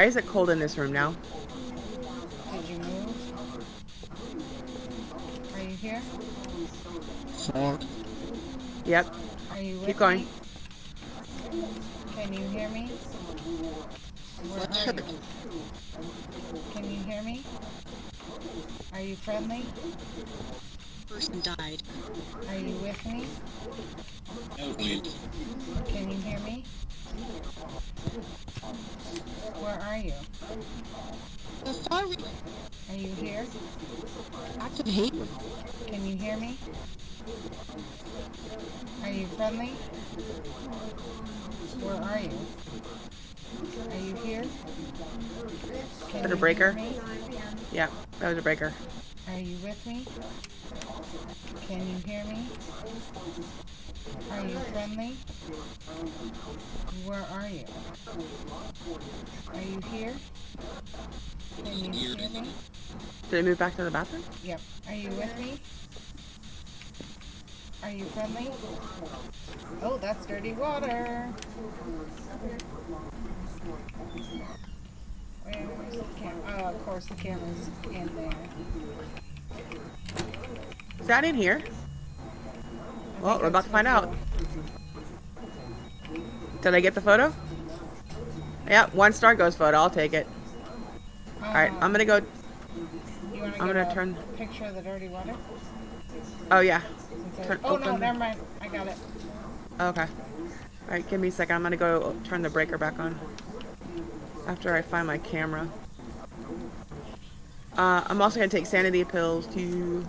Why is it cold in this room now? Did you move? Are you here? Yep. Are you with Keep going. me? Can you hear me? Where are you? Can you hear me? Are you friendly? Person died. Are you with me? Can you hear me? Where are you? Are you here? Active hate. Can you hear me? Are you friendly? Where are you? Are you here? Can Is that a you breaker? hear me? Yeah, that was a breaker. Are you with me? Can you hear me? Are you friendly? Where are you? Are you here? Can you hear me? Did it move back to the bathroom? Yep. Are you with me? Are you friendly? Oh, that's dirty water. Where's the camera? Oh, of course the camera's in there. Is that in here? I Well, think we're about that's to find with out. you. Did I get the photo? Yeah, 1 star ghost photo. I'll take it. Alright, I'm gonna go. You want to I'm get gonna a turn. picture of the dirty water? Oh, yeah. Oh, no, Open. never mind. I got it. Okay. Alright, give me a second. I'm gonna go turn the breaker back on. After I find my camera. I'm also gonna take sanity pills to